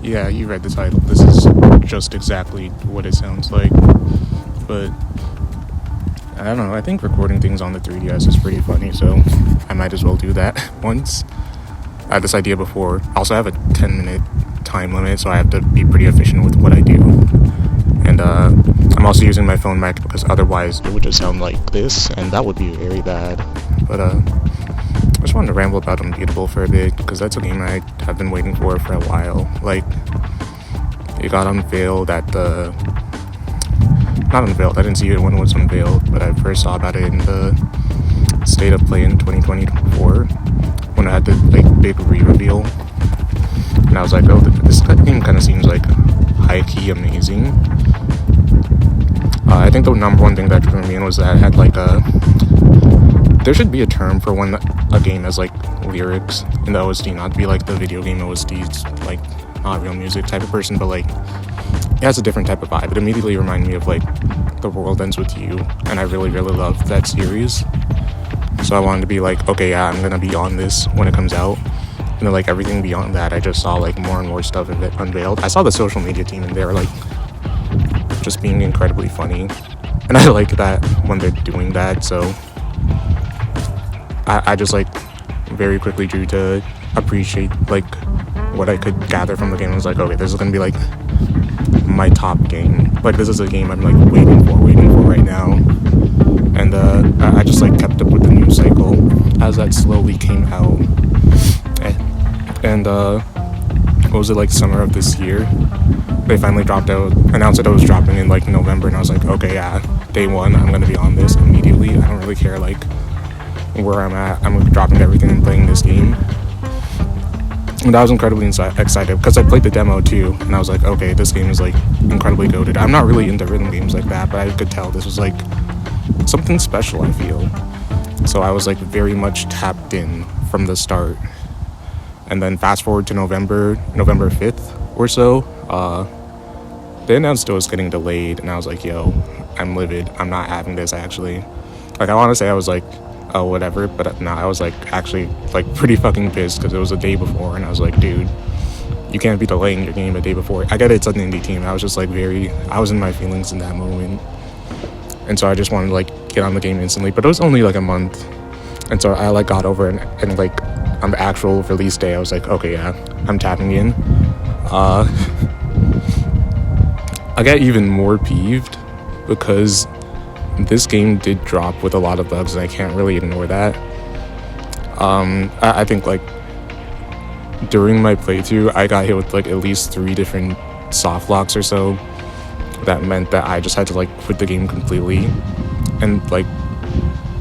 Yeah, you read the title. This is just exactly what it sounds like. But I don't know, I think recording things on the 3DS is pretty funny, so I might as well do that once. I had this idea before. I also have a 10-minute time limit, so I have to be pretty efficient with what I do. And I'm also using my phone mic because otherwise it would just sound like this, and that would be very bad. But I just wanted to ramble about Unbeatable for a bit, because that's a game I have been waiting for a while. Like, it got unveiled at the... Not unveiled, I didn't see it when it was unveiled, but I first saw about it in the State of Play in 2024, when I had the, like, big re-reveal. And I was like, oh, this game kind of seems, like, high-key amazing. I think the number one thing that drew me in was that it had, like, there should be a term for when a game has, like, lyrics in the OST, not be like the video game OSTs, like, not real music type of person, but, like, it has a different type of vibe. It immediately reminded me of, like, The World Ends With You, and I really, really loved that series. So I wanted to be like, okay, yeah, I'm gonna be on this when it comes out. And then, like, everything beyond that, I just saw, like, more and more stuff of it unveiled. I saw the social media team, and they were, like, just being incredibly funny. And I like that when they're doing that, so I just, like, very quickly drew to appreciate, like, what I could gather from the game. I was like, okay, this is gonna be, like, my top game. Like, this is a game I'm, like, waiting for right now. And I just, like, kept up with the news cycle as that slowly came out. And what was it, like, summer of this year, they finally announced that it was dropping in, like, November, and I was like, okay, yeah, day one, I'm gonna be on this immediately. I don't really care, like, where I'm at. I'm dropping everything and playing this game. And I was incredibly excited because I played the demo too, and I was like, okay, this game is, like, incredibly goated. I'm not really into rhythm games like that, but I could tell this was, like, something special, I feel. So I was, like, very much tapped in from the start. And then fast forward to November 5th or so, they announced it was getting delayed, and I was like, yo, I'm livid. I'm not having this, actually. Like, I want to say I was like, oh, whatever, but no, I was, like, actually, like, pretty fucking pissed because it was the day before, and I was like, dude, you can't be delaying your game a day before. I get it, it's an indie team. I was just, like, I was in my feelings in that moment. And so I just wanted to, like, get on the game instantly, but it was only, like, a month. And so I, like, got over it, and like, on the actual release day, I was like, okay, yeah, I'm tapping in. I got even more peeved because this game did drop with a lot of bugs, and I can't really ignore that. I think, like, during my playthrough, I got hit with, like, at least 3 different soft locks or so. That meant that I just had to, like, quit the game completely. And, like,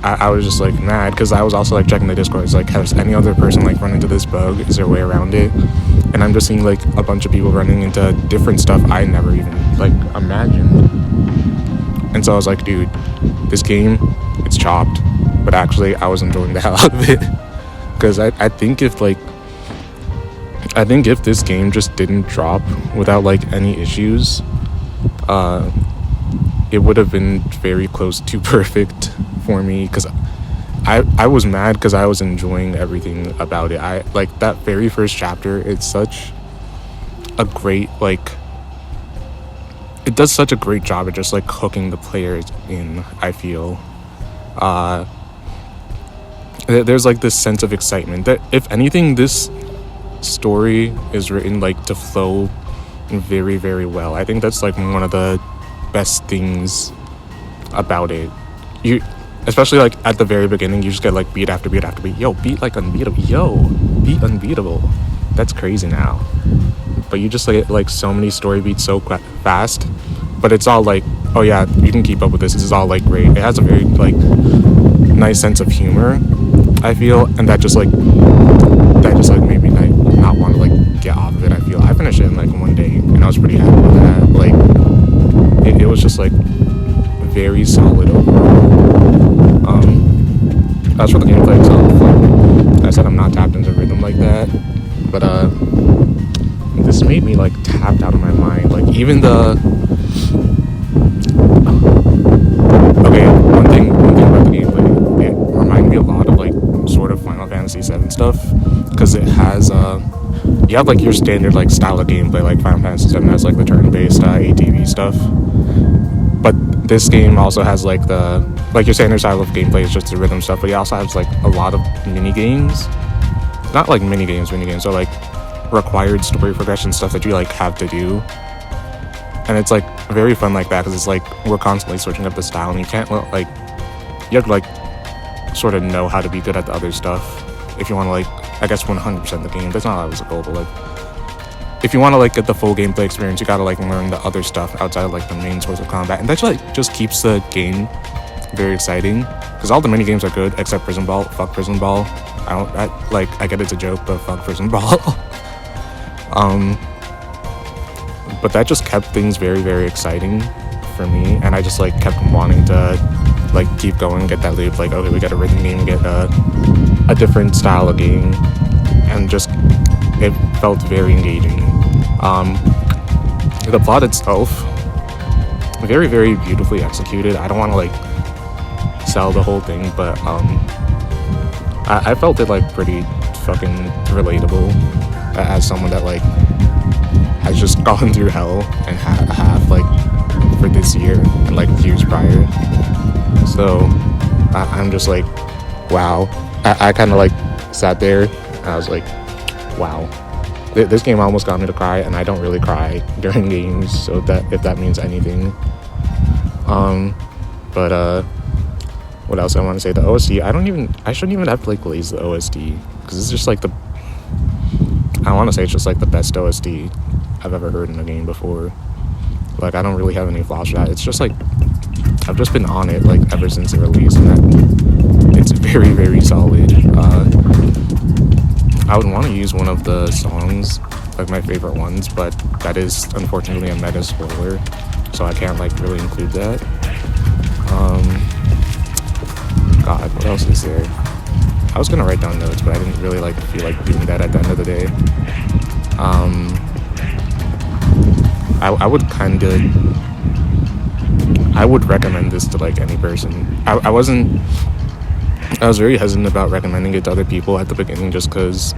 I was just, like, mad, because I was also, like, checking the Discord. It's like, has any other person, like, run into this bug? Is there a way around it? And I'm just seeing, like, a bunch of people running into different stuff I never even, like, imagined. And so I was like, dude, this game, it's chopped. But actually, I was enjoying the hell out of it. Because I think if this game just didn't drop without, like, any issues, it would have been very close to perfect for me. Because I was mad because I was enjoying everything about it. Like, that very first chapter, it's such a great, like, it does such a great job at just, like, hooking the players in, I feel. There's, like, this sense of excitement that, if anything, this story is written, like, to flow very, very well. I think that's, like, one of the best things about it. Especially, like, at the very beginning, you just get, like, beat after beat after beat. Yo, beat, like, unbeatable. Yo, beat unbeatable. That's crazy now. But you just, like so many story beats so fast. But it's all, like, oh, yeah, you can keep up with this. This is all, like, great. It has a very, like, nice sense of humor, I feel. And that just, like, made me, like, not want to, like, get off of it, I feel. I finished it in, like, one day, and I was pretty happy with that. Like, it was just, like, very solid overall. As for the gameplay itself, like I said, I'm not tapped into rhythm like that, but this made me, like, tapped out of my mind. Like, even one thing about the gameplay, it reminded me a lot of, like, sort of Final Fantasy VII stuff, because it has you have like your standard like style of gameplay, like Final Fantasy VII has like the turn-based ATV stuff. But this game also has like your standard style of gameplay is just the rhythm stuff, but it also has like a lot of mini games. Not like mini games, so like required story progression stuff that you like have to do. And it's like very fun like that, because it's like we're constantly switching up the style, and you can't like, you have to like sort of know how to be good at the other stuff if you want to like, I guess 100% the game. That's not always a goal, but like if you want to like get the full gameplay experience, you gotta like learn the other stuff outside of like the main source of combat, and that just keeps the game very exciting, because all the mini games are good except Prison Ball. Fuck Prison Ball. I get it's a joke, but fuck Prison Ball. But that just kept things very, very exciting for me, and I just like kept wanting to like keep going, get that loop, like okay, we got a rhythm game, get a different style of game, and just it felt very engaging. The plot itself, very, very beautifully executed. I don't want to like sell the whole thing, but I felt it like pretty fucking relatable as someone that like has just gone through hell and a half like for this year and like years prior. So I'm just like, wow. I kind of like sat there and I was like, wow. This game almost got me to cry, and I don't really cry during games, so if that means anything. But what else I want to say? The OST, I shouldn't even have to like glaze the OST, because it's just like I want to say it's just like the best OST I've ever heard in a game before. Like I don't really have any flaws for that. It's just like I've just been on it like ever since it released, and that it's very, very solid. I would want to use one of the songs, like my favorite ones, but that is unfortunately a meta spoiler, so I can't like really include that. God, what else is there? I was gonna write down notes, but I didn't really like feel like doing that at the end of the day. I would recommend this to like any person. I was very hesitant about recommending it to other people at the beginning, just because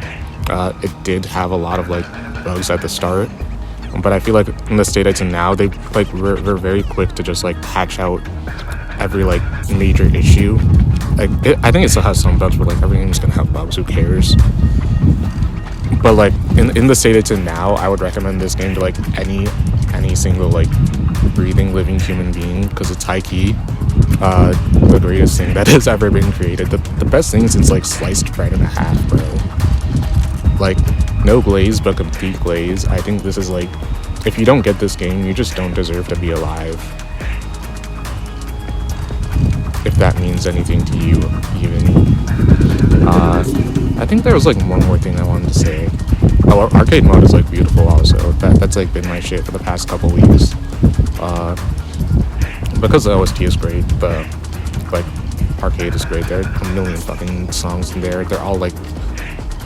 it did have a lot of like bugs at the start. But I feel like in the state it's in now, they like we're very quick to just like patch out every like major issue. Like I think it still has some bugs, but like everything's gonna have bugs. Who cares? But like in the state it's in now, I would recommend this game to like any single like breathing living human being, because it's high key the greatest thing that has ever been created. The best thing since like sliced bread in a half, bro. Like no glaze, but complete glaze. I think this is like, if you don't get this game, you just don't deserve to be alive. If that means anything to you, even. I think there was like one more thing I wanted to say. Oh, arcade mode is like beautiful also. That's like been my shit for the past couple weeks. Because the OST is great, the like arcade is great. There are a million fucking songs in there. They're all like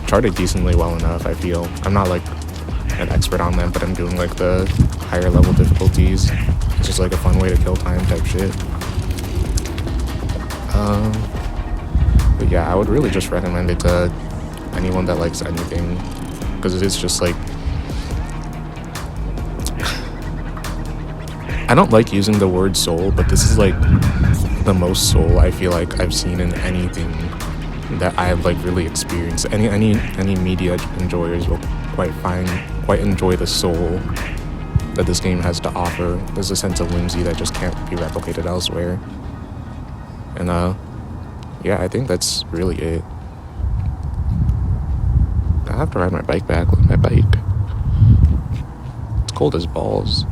charted decently well enough, I feel. I'm not like an expert on them, but I'm doing like the higher level difficulties. It's just like a fun way to kill time type shit. But yeah, I would really just recommend it to anyone that likes anything, because it's just like, I don't like using the word soul, but this is like the most soul I feel like I've seen in anything that I've like really experienced. Any media enjoyers will quite enjoy the soul that this game has to offer. There's a sense of whimsy that just can't be replicated elsewhere. And yeah, I think that's really it. I have to ride my bike back with my bike. It's cold as balls.